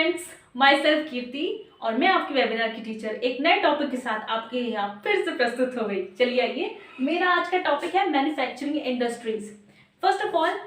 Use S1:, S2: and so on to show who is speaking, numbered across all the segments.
S1: Friends, my self कीर्ति और मैं आपकी वेबिनार की टीचर एक नए टॉपिक के साथ आपके यहाँ फिर से प्रस्तुत हो गई। चलिए आइए, मेरा आज का टॉपिक है manufacturing industries. First of all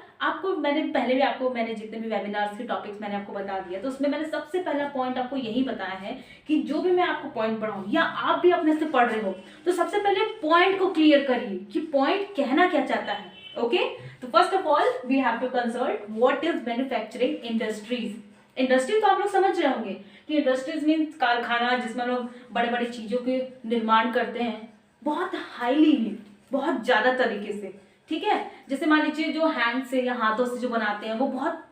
S1: मैंने जितने भी वेबिनार्स के टॉपिक्स मैंने आपको बता दिया, तो उसमें मैंने सबसे पहला पॉइंट आपको यही बताया है कि जो भी मैं आपको पॉइंट पढ़ाऊँ या आप भी अपने से पढ़ रहे हो तो सबसे पहले पॉइंट को क्लियर करिए कि पॉइंट कहना क्या चाहता है। ओके, तो first of all we have to consult what is manufacturing industries. Industry तो आप लोग समझ रहे होंगे कि इंडस्ट्रीज मीन्स कारखाना जिसमें लोग बड़े बड़े चीज़ों के निर्माण करते हैं, बहुत हाईली में, बहुत ज़्यादा तरीके से। ठीक है, जैसे मान लीजिए जो हैंड से या हाथों से जो बनाते हैं वो बहुत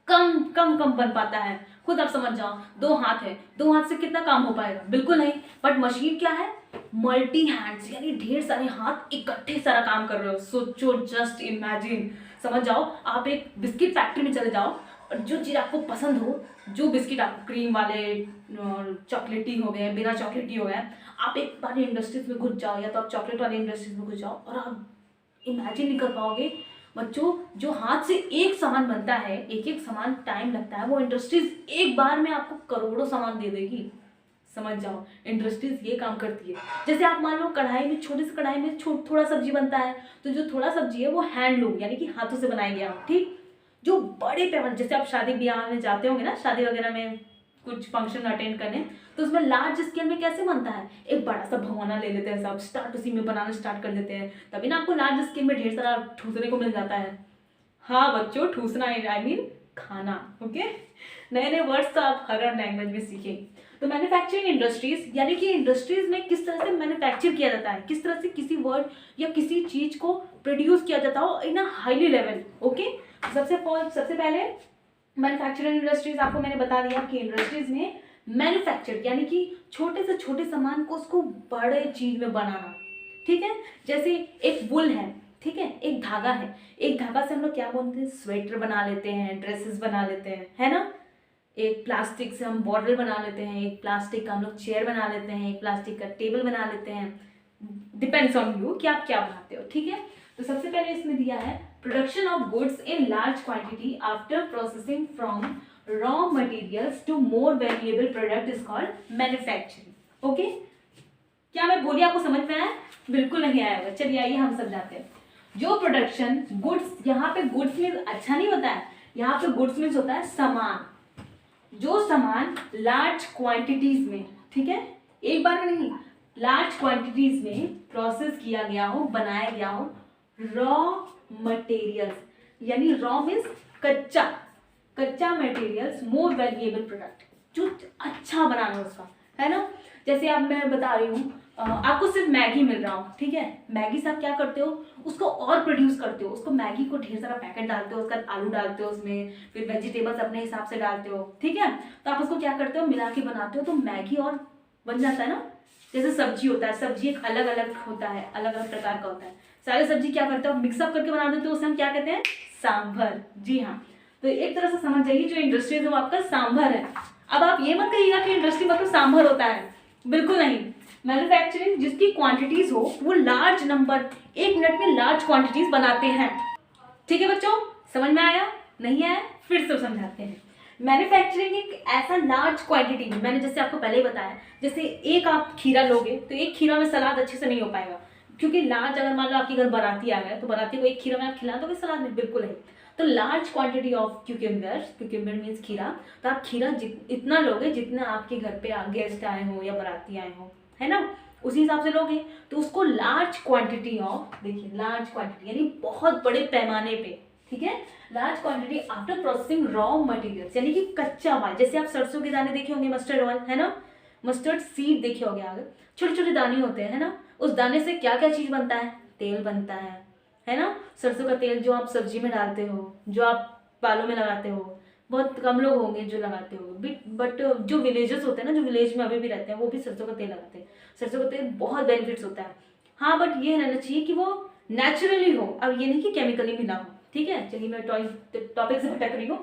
S1: कम बन पाता है। खुद आप समझ जाओ, दो हाथ है, दो हाथ से कितना काम हो पाएगा? बिल्कुल नहीं। बट मशीन क्या है? मल्टी हैंड्स, यानी ढेर सारे हाथ इकट्ठे सारा काम कर रहे हो। सोचो, जस्ट इमेजिन, समझ जाओ आप एक बिस्किट फैक्ट्री में चले जाओ और जो चीज़ आपको पसंद हो, जो बिस्किट आपको क्रीम वाले, चॉकलेटी हो गए, बिना चॉकलेटी हो गए, आप एक बार इंडस्ट्रीज में घुस जाओ या तो आप चॉकलेट वाले इंडस्ट्रीज में घुस जाओ और आप इमेजिन नहीं कर पाओगे बच्चों, जो हाथ से एक सामान बनता है, एक एक सामान टाइम लगता है, वो इंडस्ट्रीज एक बार में आपको करोड़ों सामान दे देगी। समझ जाओ, इंडस्ट्रीज ये काम करती है। जैसे आप मान लो कढ़ाई में, छोटी सी कढ़ाई में थोड़ा सब्जी बनता है, तो जो थोड़ा सब्जी है वो हैंडलूम यानी कि हाथों से बनाया गया। ठीक, जो बड़े पैमाने, जैसे आप शादी ब्याह में जाते होंगे ना, शादी वगैरह में कुछ फंक्शन अटेंड करने, तो उसमें लार्ज स्केल में कैसे बनता है? एक बड़ा सा भगोना ले लेते हैं सब, स्टार्ट उसी में बनाना स्टार्ट कर देते हैं, तभी ना आपको लार्ज स्केल में ढेर सारा ठूसने को मिल जाता है। हाँ बच्चों, ठूसना आई मीन खाना। ओके, नए नए वर्ड्स तो आप हर लैंग्वेज में सीखें। तो मैन्युफैक्चरिंग इंडस्ट्रीज यानी कि इंडस्ट्रीज में किस तरह से मैन्युफैक्चर किया जाता है, किस तरह से किसी वर्ड या किसी चीज को प्रोड्यूस किया जाता हो इन अ हाईली लेवल। ओके, सबसे पहले मैन्युफैक्चरिंग इंडस्ट्रीज आपको मैंने बता दिया कि इंडस्ट्रीज में मैन्युफैक्चर यानी कि छोटे से छोटे सामान को उसको बड़े चीज में बनाना। ठीक है, जैसे एक वुल है, ठीक है, एक धागा है, एक धागा से हम लोग क्या बोलते हैं? स्वेटर बना लेते हैं, ड्रेसेस बना लेते हैं, है ना। एक प्लास्टिक से हम बॉटल बना लेते हैं, एक प्लास्टिक का हम लोग चेयर बना लेते हैं, एक प्लास्टिक का टेबल बना लेते हैं। डिपेंड्स ऑन यू कि आप क्या बनाते हो। ठीक है, तो सबसे पहले इसमें दिया है production of goods in large quantity after processing from raw materials to more valuable product is called manufacturing. Okay, क्या मैं बोली आपको समझ में आया? बिल्कुल नहीं आया होगा। चलिए आइए हम समझाते हैं। जो प्रोडक्शन गुड्स, यहाँ पे गुड्स मीन्स अच्छा नहीं होता है, यहाँ पे गुड्स मीन्स होता है सामान। जो सामान लार्ज क्वांटिटीज में, ठीक है, एक बार में नहीं, लार्ज क्वांटिटीज में प्रोसेस किया गया हो, बनाया गया हो, रॉ मटेरियल्स यानी रॉ मीन्स कच्चा मटेरियल्स, मोर वैल्यूएबल प्रोडक्ट, जो अच्छा बनाना उसका, है ना। जैसे अब मैं बता रही हूँ, आपको सिर्फ मैगी मिल रहा हो, ठीक है, मैगी से आप क्या करते हो? उसको और प्रोड्यूस करते हो, उसको मैगी को ढेर सारा पैकेट डालते हो, उसका आलू डालते हो उसमें, फिर वेजिटेबल्स अपने हिसाब से डालते हो। ठीक है, तो आप उसको क्या करते हो? मिला के बनाते हो, तो मैगी और बन जाता है ना। जैसे सब्जी होता है, सब्जी एक अलग अलग होता है, अलग अलग प्रकार का होता है। सारे सब्जी क्या करते हो? मिक्सअप करके बना देते हो, उसे हम क्या कहते हैं? सांभर। जी हाँ, तो एक तरह से समझ जाइए, जो इंडस्ट्री है वो आपका सांभर है। अब आप ये मत कहिएगा कि इंडस्ट्री मतलब सांभर होता है, बिल्कुल नहीं। मैन्युफैक्चरिंग जिसकी क्वांटिटीज हो वो लार्ज नंबर, एक मिनट में लार्ज क्वांटिटीज बनाते हैं। ठीक है बच्चों, समझ में आया? नहीं आया? फिर से समझाते हैं। मैन्युफैक्चरिंग एक ऐसा लार्ज क्वांटिटी में, मैंने जैसे आपको पहले ही बताया, जैसे एक आप खीरा लोगे तो एक खीरा में सलाद अच्छे से नहीं हो पाएगा, क्योंकि लार्ज, अगर मान लो आपके घर बाराती आ गए तो बाराती को एक खीरा में आप खिला दोगे सलाद में? बिल्कुल नहीं। तो large quantity of cucumber means खीरा, तो आप खीरा इतना लोगे जितना आपके घर पे गेस्ट आए हो या बाराती आए हो, है ना, उसी हिसाब से लोगे, तो उसको लार्ज क्वांटिटी ऑफ, देखिए लार्ज क्वांटिटी यानी बहुत बड़े पैमाने पे। ठीक है, large quantity after processing raw materials यानी कि कच्चा माल। जैसे आप सरसों के दाने देखे होंगे, मस्टर्ड ऑयल, है ना, मस्टर्ड सीड देखे होंगे, आगे छोटे छोटे दाने होते हैं, है ना, उस दाने से क्या क्या चीज बनता है? तेल बनता है ना। सरसों का तेल जो आप सब्जी में डालते हो, जो आप बालों में लगाते हो, बहुत कम लोग होंगे जो लगाते हो, बट जो विलेजेस होते हैं ना, जो विलेज में अभी भी रहते हैं, वो भी सरसों का तेल लगाते हैं। सरसों का तेल बहुत बेनिफिट्स होता है। हाँ, बट ये रहना चाहिए कि वो नेचुरली हो, अब ये नहीं कि केमिकली मिला हो। ठीक है, चलिए मैं टॉपिक से भटक रही हूँ।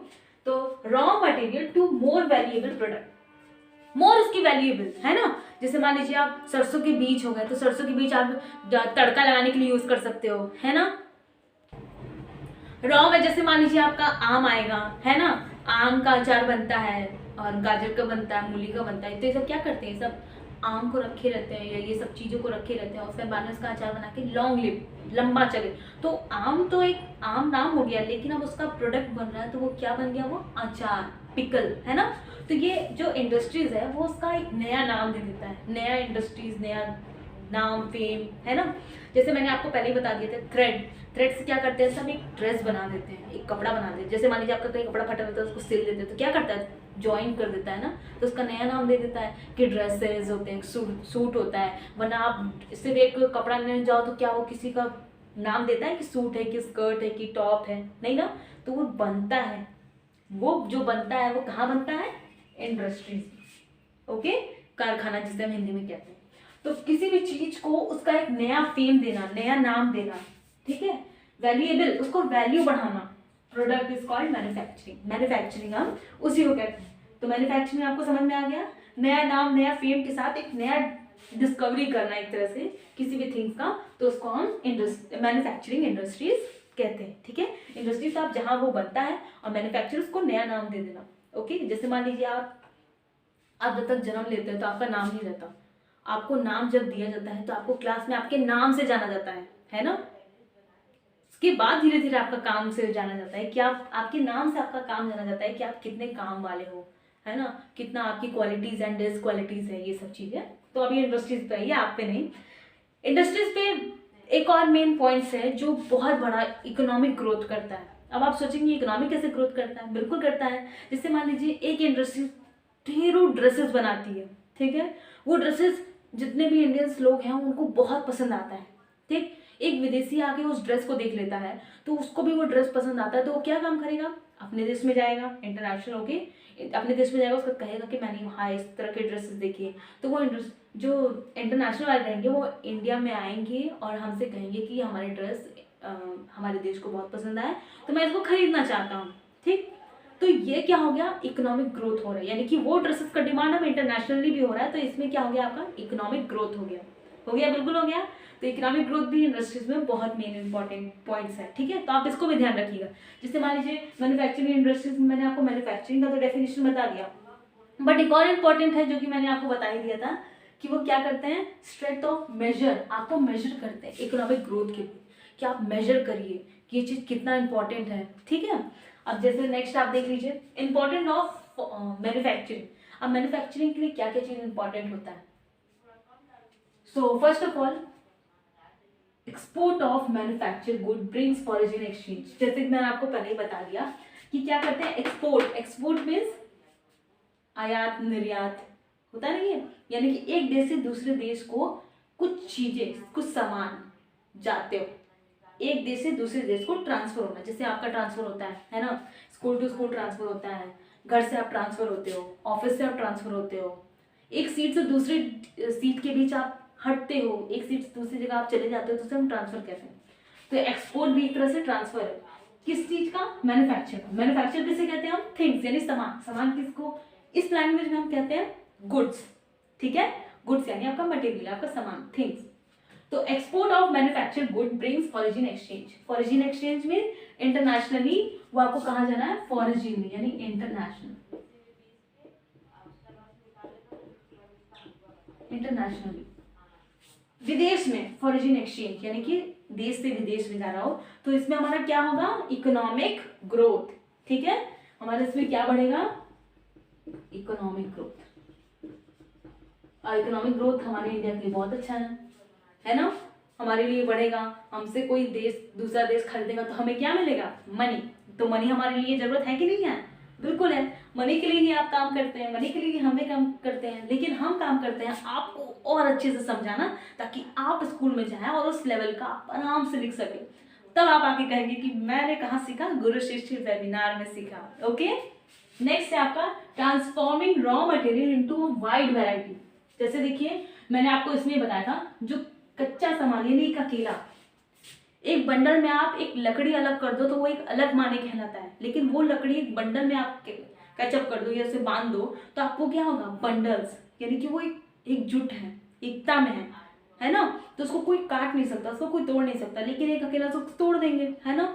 S1: तो raw material to more valuable product, more उसकी वैल्यूएबल, है ना। जैसे मान लीजिए आप सरसों के बीज हो गए, तो सरसों के बीज आप तड़का लगाने के लिए यूज कर सकते हो, है ना। रॉ में जैसे मान लीजिए आपका आम आएगा, है ना, आम का अचार बनता है और गाजर का बनता है, मूली का बनता है, तो ये सब क्या करते हैं, सब आम को रखे रहते हैं या ये सब चीज़ों को रखे रहते हैं, उसके बाद में उसका अचार बना के लॉन्ग लिव, लंबा चले। तो आम तो एक आम नाम हो गया, लेकिन अब उसका प्रोडक्ट बन रहा है तो वो क्या बन गया, वो अचार, पिकल, है ना। तो ये जो इंडस्ट्रीज है वो उसका एक नया नाम दे देता है, नया इंडस्ट्रीज, नया नाम, फेम, है ना। जैसे मैंने आपको पहले ही बता दिए थे, थ्रेड से क्या करते हैं, सब एक ड्रेस बना देते हैं, एक कपड़ा बना देते हैं। जैसे मान लीजिए आपका कहीं कपड़ा फटा रहता है, उसको सिल देते हैं, तो क्या करता है, ज्वाइन कर देता है ना, तो उसका नया नाम दे देता है कि ड्रेसेस होते हैं, सूट होता है। वरना आप सिर्फ एक कपड़ा लेने जाओ तो क्या वो किसी का नाम देता है कि सूट है, कि स्कर्ट है, कि टॉप है, नहीं ना। तो वो बनता है, वो जो बनता है वो कहाँ बनता है, इंडस्ट्रीज, ओके, कारखाना जिसे हम हिंदी में कहते हैं। तो किसी भी चीज को उसका एक नया फेम देना, नया नाम देना, ठीक है, वैल्यूएबल, उसको वैल्यू बढ़ाना, product is called manufacturing. Manufacturing हम उसी को कहते हैं। तो मैन्युफैक्चरिंग आपको समझ में आ गया, नया नाम, नया फेम के साथ एक नया डिस्कवरी करना एक तरह से किसी भी थिंग्स का, तो उसको हम मैन्युफैक्चरिंग इंडस्ट्रीज कहते हैं, ठीक है। इंडस्ट्रीज आप जहां वो बनता है, और मैन्युफैक्चरर्स को नया नाम दे देना, ओके। जैसे मान लीजिए आप जब तक जन्म लेते हैं तो आपका नाम नहीं रहता, आपको नाम जब दिया जाता है तो आपको क्लास में आपके नाम से जाना जाता है ना। उसके बाद धीरे धीरे आपका काम से जाना जाता है, कि आप आपके नाम से आपका काम जाना जाता है कि आप कितने काम वाले हो, है ना, कितना आपकी क्वालिटीज एंड डिस क्वालिटीज है, ये सब चीजें। तो अभी इंडस्ट्रीज पे है, आप पे नहीं। इंडस्ट्रीज पे एक और मेन पॉइंट्स है जो बहुत बड़ा इकोनॉमिक ग्रोथ करता है। अब आप सोचेंगे इकोनॉमिक कैसे ग्रोथ करता है, बिल्कुल करता है। जैसे मान लीजिए एक इंडस्ट्री ढेरों ड्रेसेस बनाती है, ठीक है, वो ड्रेसेस जितने भी इंडियंस लोग हैं उनको बहुत पसंद आता है, ठीक। एक विदेशी आके उस ड्रेस को देख लेता है तो उसको भी वो ड्रेस पसंद आता है, तो वो क्या काम करेगा, अपने देश में जाएगा, इंटरनेशनल होके अपने देश में जाएगा, उसका कहेगा कि मैंने वहाँ इस तरह के ड्रेसेस देखे। तो वो जो इंटरनेशनल वाले रहेंगे वो इंडिया में आएंगे और हमसे कहेंगे कि हमारे ड्रेस हमारे देश को बहुत पसंद आए, तो मैं इसको खरीदना चाहता हूँ, ठीक। तो ये क्या हो गया, इकोनॉमिक ग्रोथ हो रहा है, यानी कि वो ड्रेसेस का डिमांड अब इंटरनेशनली भी हो रहा है, तो इसमें क्या हो गया, आपका इकोनॉमिक ग्रोथ हो गया, बिल्कुल हो गया। तो इकोनॉमिक ग्रोथ भी इंडस्ट्रीज में बहुत मेन इंपॉर्टेंट पॉइंट्स है, ठीक है। तो आप इसको भी ध्यान रखिएगा। जैसे मान लीजिए मैन्युफैक्चरिंग इंडस्ट्रीज में मैंने आपको मैन्युफैक्चरिंग का तो डेफिनेशन बता दिया, बट एक और इम्पॉर्टेंट है जो कि मैंने आपको बता ही दिया था, कि वो क्या करते हैं, स्ट्रेंथ ऑफ मेजर, आपको मेजर करते हैं इकोनॉमिक ग्रोथ के, कि आप मेजर करिए कि ये चीज़ कितना इंपॉर्टेंट है, ठीक है। अब जैसे नेक्स्ट आप देख लीजिए इंपॉर्टेंट ऑफ मैन्युफैक्चरिंग। अब मैन्युफैक्चरिंग के लिए क्या क्या चीज़ इंपॉर्टेंट होता है। So first of all, export of manufacture good brings foreign exchange. जैसे कि मैंने आपको पहले ही बता दिया कि क्या करते हैं, एक्सपोर्ट मीन्स आयात निर्यात होता नहीं है, यानी कि एक देश से दूसरे देश को कुछ चीजें, कुछ सामान जाते हो, एक देश से दूसरे देश को ट्रांसफर होना, जैसे आपका ट्रांसफर होता है ना, स्कूल टू स्कूल ट्रांसफर होता है, घर से आप ट्रांसफर होते हो, ऑफिस से आप ट्रांसफर होते हो, एक सीट से दूसरी सीट के बीच आप हटते हो, एक सीट से दूसरी जगह आप चले जाते हो, तो उसे हम ट्रांसफर कहते हैं। तो एक्सपोर्ट भी एक तरह से ट्रांसफर है, किस चीज का, मैन्युफैक्चर किसे कहते हैं हम, थिंग्स, यानी सामान किसको इस लैंग्वेज में हम कहते हैं गुड्स, ठीक है। गुड्स यानी आपका मटेरियल, आपका सामान, थिंग्स। तो export of manufacture good brings foreign exchange. Foreign exchange में इंटरनेशनली वो आपको कहाँ जाना है, फॉरेन में, यानी इंटरनेशनली विदेश में, फॉरेन एक्सचेंज यानी कि देश से विदेश में जा रहा हो, तो इसमें हमारा क्या होगा, इकोनॉमिक ग्रोथ, ठीक है। हमारे इसमें क्या बढ़ेगा, इकोनॉमिक ग्रोथ। और इकोनॉमिक ग्रोथ हमारे इंडिया के लिए बहुत अच्छा है ना, हमारे लिए बढ़ेगा। हमसे कोई देश, दूसरा देश खरीदेगा तो हमें क्या मिलेगा, मनी। तो मनी हमारे लिए जरूरत है कि नहीं है, बिल्कुल है। मनी के लिए ही आप काम करते हैं, मनी के लिए हमें काम करते हैं, लेकिन हम काम करते हैं आपको और अच्छे से समझाना, ताकि आप स्कूल में जाएं और उस लेवल का आप आराम से लिख सके। तब आप आके कहेंगे कि मैंने कहाँ सीखा, गुरु शिष्य वेबिनार में सीखा, ओके। नेक्स्ट है आपका transforming raw material into wide variety. जैसे देखिए मैंने आपको इसमें बताया था, जो कच्चा सामान यानी एक अकेला, एक बंडल में आप एक लकड़ी अलग कर दो तो वो एक अलग माने कहलाता है, लेकिन वो लकड़ी एक बंडल में आप कैचअप कर दो या उसे बांध दो तो आपको क्या होगा, बंडल्स, यानी कि वो एकजुट है, एकता में है ना। तो उसको कोई काट नहीं सकता, उसको कोई तोड़ नहीं सकता, लेकिन एक अकेला तो तोड़ देंगे, है ना।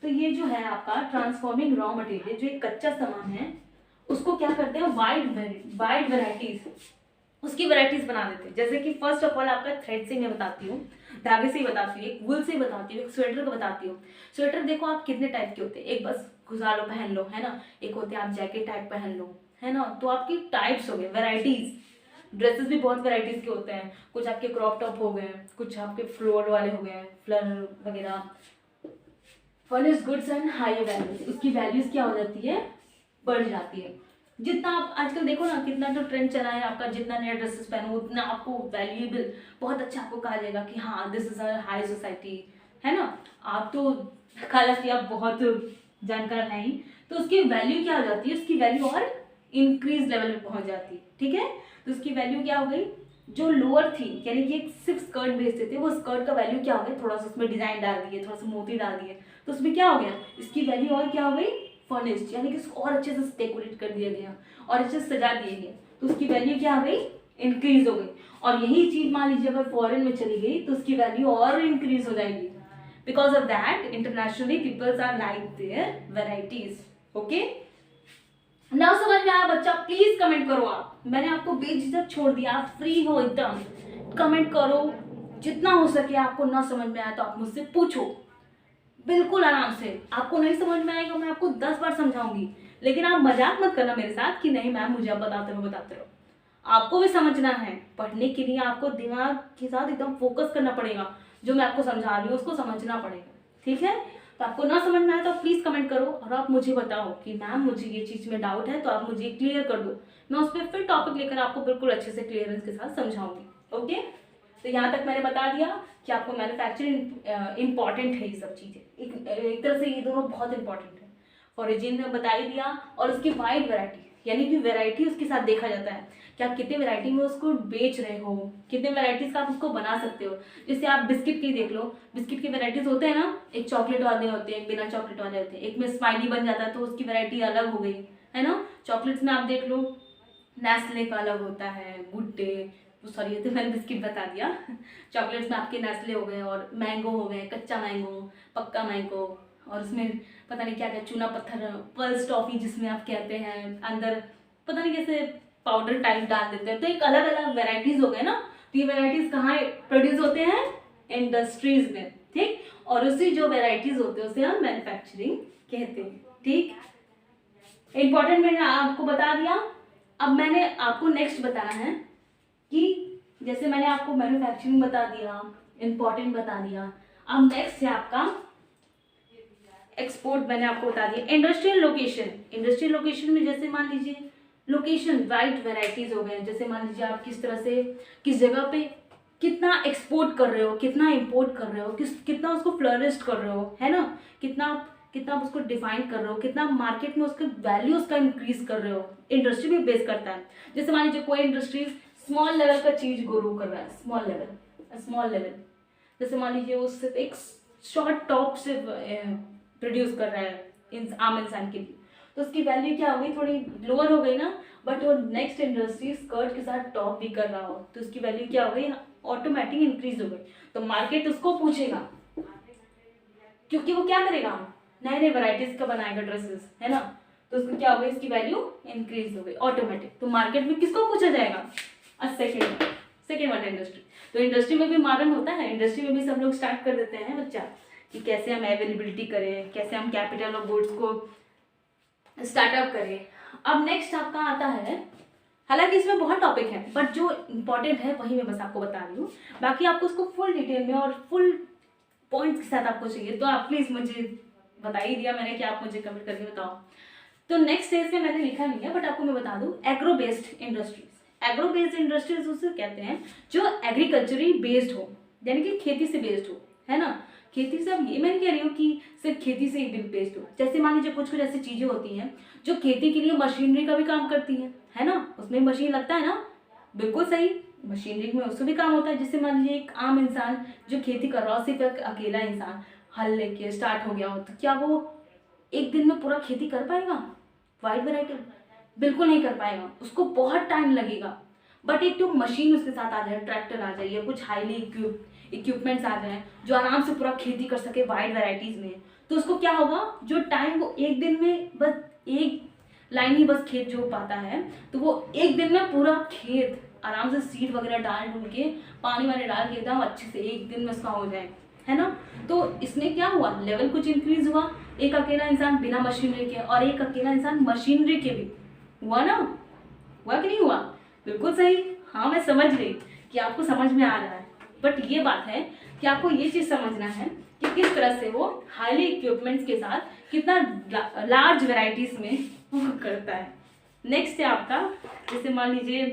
S1: तो ये जो है आपका ट्रांसफॉर्मिंग रॉ मटेरियल, जो एक कच्चा सामान है उसको क्या करते हैं, वाइड वेराइटीज, उसकी वेराइटीज बना देते हैं। जैसे कि फर्स्ट ऑफ ऑल आपका थ्रेड से मैं बताती हूँ, धागे से ही बताती हूँ, एक वुल से बताती हूँ, एक स्वेटर का बताती हूँ। स्वेटर देखो आप कितने टाइप के होते हैं, एक बस घुसा लो पहन लो, है ना, एक होते हैं आप जैकेट टाइप पहन लो, है ना। तो आपकी टाइप्स हो गए, वेराइटीज। ड्रेसेस भी बहुत वेराइटीज के होते हैं, कुछ आपके क्रॉप टॉप हो गए, कुछ आपके फ्लोर वाले हो गए, फ्लर वगैरह। Furnished goods and high values, उसकी वैल्यूज क्या हो जाती है, बढ़ जाती है। जितना आप आजकल देखो ना, कितना जो ट्रेंड चला है आपका, जितना नया ड्रेसेस पहनो उतना आपको वैल्यूएबल, बहुत अच्छा आपको कहा जाएगा कि हाँ this is a high society, है ना। आप तो हालांकि आप बहुत जानकार हैं ही, तो उसकी वैल्यू क्या हो जाती है, उसकी वैल्यू और इंक्रीज लेवल पे पहुंच जाती है, ठीक है। तो उसकी वैल्यू क्या हो गई, जो लोअर थी, यानी कि एक सिर्फ स्कर्ट बेचते थे, वो स्कर्ट का वैल्यू क्या हो गया, थोड़ा सा उसमें डिजाइन डाल दिए, थोड़ा सा मोती डाल दिए, तो उसमें क्या हो गया, इसकी वैल्यू और क्या हो गई, फर्निश्ड, यानी कि उसको और अच्छे से डेकोरेट कर दिया गया और अच्छे से सजा दिए गए, तो उसकी वैल्यू क्या हो गई, इंक्रीज हो गई। और यही चीज मान लीजिए अगर फॉरेन में चली गई तो उसकी वैल्यू और इंक्रीज हो जाएगी। Because of that internationally peoples are like their varieties. Okay, ना समझ में आया बच्चा, प्लीज कमेंट करो। आप, मैंने आपको बेझिझक छोड़ दिया, आप फ्री हो एकदम, कमेंट करो। जितना हो सके आपको ना समझ में आया तो आप मुझसे पूछो, बिल्कुल आराम से। आपको नहीं समझ में आएगा, मैं आपको 10 बार समझाऊंगी, लेकिन आप मजाक मत करना मेरे साथ कि नहीं मैम मुझे आप बताते रहो। आपको भी समझना है, पढ़ने के लिए आपको दिमाग के साथ एकदम फोकस करना पड़ेगा, जो मैं आपको समझा रही हूँ उसको समझना पड़ेगा, ठीक है। तो आपको ना समझ में आए तो प्लीज कमेंट करो और आप मुझे बताओ कि मैम मुझे ये चीज में डाउट है, तो आप मुझे क्लियर कर दो, मैं उस पर फिर टॉपिक लेकर आपको बिल्कुल अच्छे से क्लियरेंस के साथ समझाऊंगी। ओके, तो यहाँ तक मैंने बता दिया कि आपको मैन्युफैक्चरिंग इंपॉर्टेंट है, ये सब चीज़ें एक तरह से ये दोनों बहुत इंपॉर्टेंट है। ओरिजिन में बता ही दिया, और उसकी वाइड वैरायटी, यानी कि वैरायटी उसके साथ देखा जाता है कि आप कितने वैरायटी में उसको बेच रहे हो, कितने वैरायटीज का आप उसको बना सकते हो। जैसे आप बिस्किट की देख लो, बिस्किट की वैरायटीज होते हैं ना, एक चॉकलेट वाले होते हैं, एक बिना चॉकलेट वाले होते हैं, एक में स्माइली बन जाता है तो उसकी वैरायटी अलग हो गई, है ना। चॉकलेट्स में आप देख लो, नेस्ले का अलग होता है, गुड डे, सॉरी ये तो मैंने बिस्किट बता दिया। चॉकलेट्स में आपके नेस्ले हो गए, और मैंगो हो गए, कच्चा मैंगो, पक्का मैंगो, और उसमें पता नहीं क्या क्या चूना पत्थर, पल्स टॉफी जिसमें आप कहते हैं, अंदर पता नहीं कैसे पाउडर टाइप डाल देते हैं। तो एक अलग अलग वेराइटीज हो गए ना। तो ये वेराइटीज कहाँ प्रोड्यूस होते हैं, इंडस्ट्रीज में, ठीक। और उसी जो वेराइटीज होते हैं उसे हम मैन्युफैक्चरिंग कहते हैं, ठीक। इंपॉर्टेंट मैंने आपको बता दिया। अब मैंने आपको नेक्स्ट बताना है कि जैसे मैंने आपको मैन्युफैक्चरिंग बता दिया, इंपॉर्टेंट बता दिया, अब नेक्स्ट है आपका एक्सपोर्ट। मैंने आपको बता दिया इंडस्ट्रियल लोकेशन। इंडस्ट्रियल लोकेशन में जैसे मान लीजिए लोकेशन वाइड वेराइटीज हो गए, जैसे मान लीजिए आप किस तरह से किस जगह पे कितना एक्सपोर्ट कर रहे हो, कितना इंपोर्ट कर रहे हो, कितना उसको फ्लरिश कर रहे हो, है ना, कितना आप उसको डिफाइन कर रहे हो, कितना मार्केट में उसका वैल्यू उसका इंक्रीज कर रहे हो, इंडस्ट्री भी बेस करता है। जैसे मान लीजिए कोई इंडस्ट्री स्मॉल लेवल का चीज ग्रो कर रहा है, स्मॉल लेवल, जैसे मान लीजिए वो सिर्फ एक शॉर्ट टॉप से प्रोड्यूस कर रहा है आम इंसान के लिए, तो उसकी वैल्यू क्या हो गई, थोड़ी लोअर हो गई ना। बट वो नेक्स्ट इंडस्ट्री स्कर्ट के साथ टॉप भी कर रहा हो तो उसकी वैल्यू क्या हो गई, ऑटोमेटिक इंक्रीज हो गई। तो मार्केट उसको पूछेगा, क्योंकि वो क्या करेगा, नए नए वैरायटीज का बनाएगा ड्रेसेस, है ना। तो उसको क्या हो गई, इसकी वैल्यू इंक्रीज हो गई ऑटोमेटिक। तो मार्केट में किसको पूछा जाएगा, सेकेंड वाला इंडस्ट्री। तो इंडस्ट्री में भी मार्केट होता है, इंडस्ट्री में भी सब लोग स्टार्ट कर देते हैं बच्चा, कि कैसे हम अवेलेबिलिटी करें, कैसे हम कैपिटल ऑफ गुड्स को स्टार्टअप करें। अब नेक्स्ट आपका आता है, हालांकि इसमें बहुत टॉपिक है बट जो इंपॉर्टेंट है वही मैं बस आपको बता रही हूँ, बाकी आपको उसको फुल डिटेल में और फुल पॉइंट्स के साथ आपको चाहिए तो आप प्लीज मुझे बता ही दिया मैंने कि आप मुझे कमेंट करके बताओ। तो नेक्स्ट स्टेज में मैंने लिखा नहीं है बट आपको मैं बता दूं, agro based industries. Agro based industries उसे कहते हैं जो एग्रीकल्चरली बेस्ड हो, यानी कि खेती से बेस्ड हो, है ना। खेती से, अब ये मैं नहीं कह रही हूँ कि सिर्फ खेती से ही बेस्ड हो। जैसे मान लीजिए कुछ कुछ ऐसी चीजें होती हैं जो खेती के लिए मशीनरी का भी काम करती है ना, उसमें मशीन लगता है ना, बिल्कुल सही, मशीनरी में उसको भी काम होता है। जैसे मान लीजिए एक आम इंसान जो खेती कर रहा हो, सिर्फ एक अकेला इंसान हल लेके स्टार्ट हो गया हो, तो क्या वो एक दिन में पूरा खेती कर पाएगा वाइड वैरायटी? बिल्कुल नहीं कर पाएगा, उसको बहुत टाइम लगेगा। बट एक तो मशीन उसके साथ आ जाए, ट्रैक्टर आ जाए या कुछ हाईली इक्विपमेंट्स आ जाए जो आराम से पूरा खेती कर सके वाइड वैरायटीज में, तो उसको क्या होगा, जो टाइम वो एक दिन में बस एक लाइन ही बस खेत जो पाता है, तो वो एक दिन में पूरा खेत आराम से सीड वगैरह डाल डूल के पानी वानी डाल के एकदम अच्छे से एक दिन में उसका हो जाए, है ना। तो इसमें क्या हुआ, लेवल कुछ इंक्रीज हुआ, एक अकेला इंसान बिना मशीनरी के और एक अकेला इंसान मशीनरी के भी, हुआ ना, हुआ कि नहीं हुआ, बिल्कुल सही। हाँ मैं समझ गई कि आपको समझ में आ रहा है, बट ये बात है कि आपको ये चीज़ समझना है कि किस तरह से वो हाईली इक्विपमेंट्स के साथ कितना लार्ज वेराइटीज में वो करता है। नेक्स्ट है आपका, जैसे मान लीजिए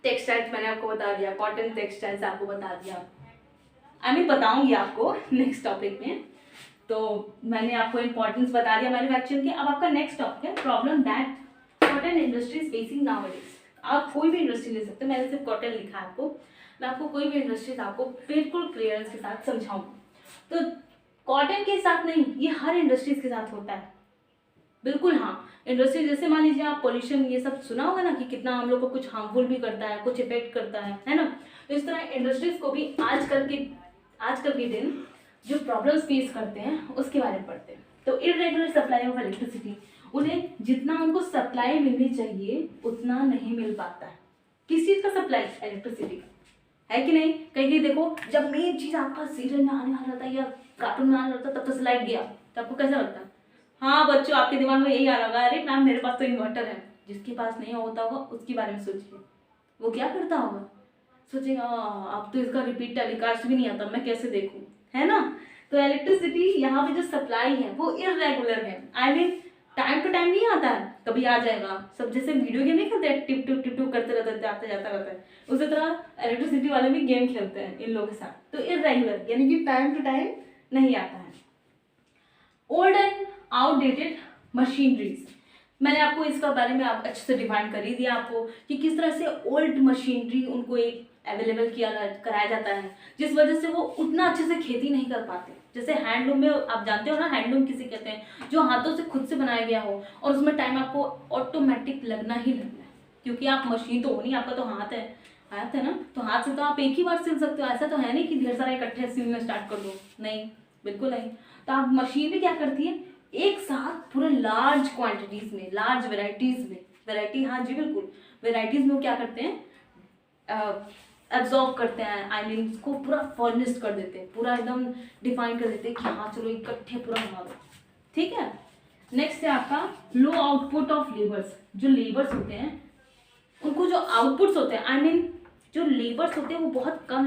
S1: टेक्सटाइल्स, मैंने आपको बता दिया, कॉटन टेक्सटाइल्स आपको बता दिया, बताऊंगी आपको नेक्स्ट टॉपिक में। तो मैंने आपको इंपॉर्टेंस बता दिया मैन्युफैक्चरिंग के। अब आपका नेक्स्ट टॉपिक है problem that cotton industries facing nowadays. आप कोई भी इंडस्ट्री ले सकते हो, मैंने सिर्फ कॉटन लिखा है आपको, मैं आपको कोई भी इंडस्ट्रीज आपको बिल्कुल क्लियरेंस के साथ समझाऊंगी। तो कॉटन के साथ नहीं, ये हर इंडस्ट्रीज के साथ होता है, बिल्कुल। हाँ, इंडस्ट्री जैसे मान लीजिए आप पोल्यूशन ये सब सुना होगा ना कि कितना हम लोग को कुछ हार्मफुल भी करता है, कुछ इफेक्ट करता है ना। तो इस तरह इंडस्ट्रीज को भी आजकल के दिन जो प्रॉब्लम्स फेस करते हैं उसके बारे में पढ़ते हैं। तो इरेगुलर सप्लाई ऑफ इलेक्ट्रिसिटी, उन्हें जितना उनको सप्लाई मिलनी चाहिए उतना नहीं मिल पाता है। किस चीज़ का सप्लाई, इलेक्ट्रिसिटी का, है कि नहीं। कहीं देखो, जब मेन चीज़ आपका सीरियल में आने वाला था या कार्टून में आने वाला था तब तो लाइट गया, तो आपको कैसा लगता है। हाँ बच्चों, आपके दिमाग में यही आ रहा होगा, अरे मैम मेरे पास तो इन्वर्टर है। जिसके पास नहीं होता होगा उसके बारे में सोचिए, वो क्या करता होगा, सोचेगा अब तो इसका रिपीट टेलीकास्ट भी नहीं आता, मैं कैसे देखूं, है ना। तो इलेक्ट्रिसिटी यहाँ पे जो सप्लाई है वो इरेगुलर है, I mean time to time नहीं आता है, कभी आ जाएगा। सब जैसे वीडियो गेम नहीं खेलते हैं, टिप टिप टिप टिप करते रहते हैं, जाता जाता रहता है, उसी तरह इलेक्ट्रिसिटी वाले भी गेम खेलते हैं इन लोगों के साथ। तो इरेगुलर यानी कि टाइम टू टाइम नहीं आता है। ओल्ड एंड आउटडेटेड मशीनरीज, मैंने आपको इसका बारे में आप अच्छे से डिफाइन कर ही दिया आपको कि किस तरह से ओल्ड मशीनरी उनको एक अवेलेबल कराया जाता है, जिस वजह से वो उतना अच्छे से खेती नहीं कर पाते। जैसे हैंडलूम में आप जानते हो ना, हैंडलूम किसे कहते हैं, जो हाथों से खुद से बनाया गया हो और उसमें टाइम आपको ऑटोमेटिक लगना ही लगना है, क्योंकि आप मशीन तो हो नहीं, आपका तो हाथ है ना, तो हाथ से तो आप एक ही बार सिल सकते हो। ऐसा तो है नहीं कि ढेर सारा इकट्ठे सिलना स्टार्ट कर दो, नहीं, बिल्कुल नहीं। तो आप मशीन भी क्या करती है, एक साथ पूरे लार्ज क्वांटिटीज में, लार्ज वेराइटीज में, वेराइटी, हाँ जी बिल्कुल, वेराइटीज में वो क्या करते हैं, एब्जॉर्ब करते हैं, आई मीन इसको पूरा फर्निश कर देते हैं, पूरा एकदम डिफाइन कर देते हैं कि हाँ चलो इकट्ठे पूरा बना दो, ठीक है। नेक्स्ट है आपका लो आउटपुट ऑफ लेबर्स, जो लेबर्स होते हैं उनको जो आउटपुट्स होते हैं, आई मीन जो लेबर्स होते हैं वो बहुत कम,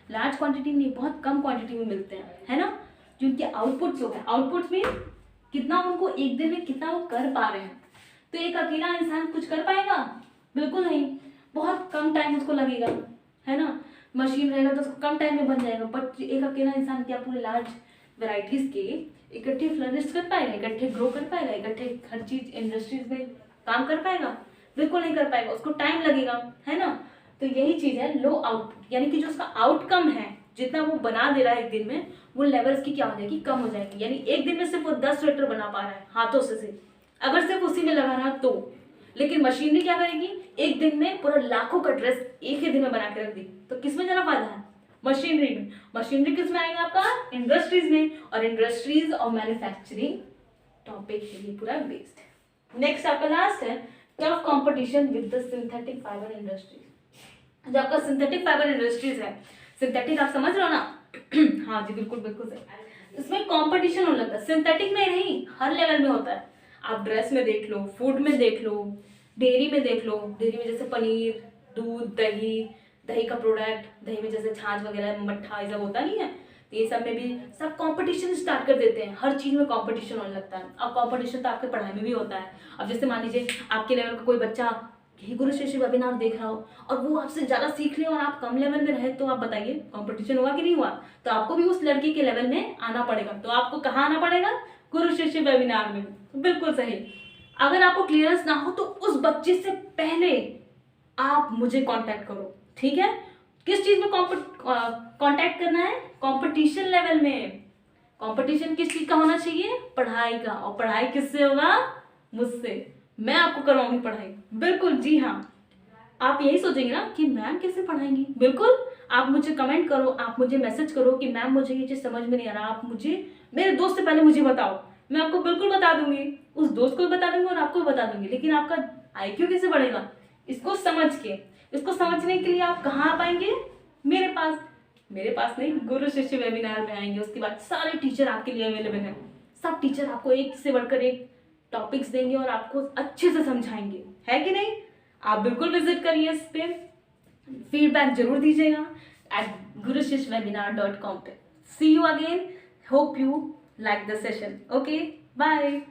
S1: लार्ज क्वांटिटी में, बहुत कम क्वांटिटी में मिलते हैं, है ना। जो उनके आउटपुट्स होते हैं, आउटपुट्स में कितना उनको एक दिन में कितना वो कर पा रहे हैं। तो एक अकेला इंसान कुछ कर पाएगा, बिल्कुल नहीं, बहुत कम टाइम उसको लगेगा, है ना। मशीन रहेगा तो उसको कम टाइम में बन जाएगा, बट एक अकेला इंसान क्या पूरे लार्ज वेराइटीज के इकट्ठे फ्लरिश कर पाएगा, इकट्ठे ग्रो कर पाएगा, इकट्ठे हर चीज इंडस्ट्रीज में काम कर पाएगा, बिल्कुल नहीं कर पाएगा, उसको टाइम लगेगा, है ना। तो यही चीज है लो आउटपुट, यानी कि जो उसका आउटकम है, जितना वो बना दे रहा है एक दिन में, वो लेवल्स की क्या हो जाएगी, कम हो जाएगी। यानी एक दिन में सिर्फ वो 10 स्वेटर बना पा रहा है हाथों से, अगर सिर्फ उसी में लगा रहा तो। लेकिन मशीनरी क्या करेगी, एक दिन में पूरा लाखों का ड्रेस एक ही दिन में बना के रख दी, तो किस में ज्यादा फायदा है, मशीनरी में। मशीनरी किस में आएगा आपका, इंडस्ट्रीज में, और इंडस्ट्रीज और मैन्युफैक्चरिंग टॉपिक के लिए पूरा बेस्ड। नेक्स्ट आपका लास्ट है tough competition with the synthetic fibre industries. जो आपका सिंथेटिक फाइबर इंडस्ट्रीज है, सिंथेटिक आप समझ रहे हो ना हाँ जी बिल्कुल बिल्कुल सही, इसमें कंपटीशन होने लगता है। सिंथेटिक में नहीं, हर लेवल में होता है। आप ड्रेस में देख लो, फूड में देख लो, डेयरी में देख लो, डेयरी में जैसे पनीर, दूध, दही का प्रोडक्ट, दही में जैसे छाछ वगैरह, मट्ठा, ये सब होता नहीं है, तो ये सब में भी सब कंपटीशन स्टार्ट कर देते हैं, हर चीज में कंपटीशन होने लगता है। अब कंपटीशन तो आपके पढ़ाई में भी होता है। अब जैसे मान लीजिए आपके लेवल का कोई बच्चा यही गुरु शिष्य वेबिनार देख रहा हो और वो आपसे ज्यादा सीख ले और आप कम लेवल में रहे, तो आप बताइए कंपटीशन हुआ कि नहीं हुआ। तो आपको भी उस लड़की के लेवल में आना पड़ेगा। तो आपको कहाँ आना पड़ेगा, गुरु शिष्य वेबिनार में, बिल्कुल सही। अगर आपको क्लियरेंस ना हो तो उस बच्चे से पहले आप मुझे कांटेक्ट करो, ठीक है। किस चीज में कांटेक्ट करना है, कंपटीशन लेवल में। कंपटीशन किस चीज का होना चाहिए, पढ़ाई का, और पढ़ाई किससे होगा, मुझसे, मैं आपको करवाऊंगी पढ़ाई, बिल्कुल जी हाँ। आप यही सोचेंगे ना कि मैम कैसे पढ़ाएंगी, बिल्कुल। आप मुझे कमेंट करो, आप मुझे मैसेज करो कि मैम मुझे ये चीज समझ में नहीं आ रहा, आप मुझे मेरे दोस्त से पहले मुझे बताओ, मैं आपको बिल्कुल बता दूंगी, उस दोस्त को भी बता दूंगी और आपको भी बता दूंगी। लेकिन आपका IQ कैसे बढ़ेगा? इसको समझ के, इसको समझने के लिए आप कहाँ आ पाएंगे? मेरे पास। मेरे पास नहीं, गुरु शिष्य वेबिनार में आएंगे। उसके बाद सारे टीचर आपके लिए अवेलेबल हैं। सब टीचर आपको एक से बढ़कर एक टॉपिक्स देंगे और आपको अच्छे से समझाएंगे, है कि नहीं? आप बिल्कुल विजिट करिए इस पे, फीडबैक जरूर दीजिएगा @gurushishywebinar.com पे। See you again, hope you like the session. Okay, bye.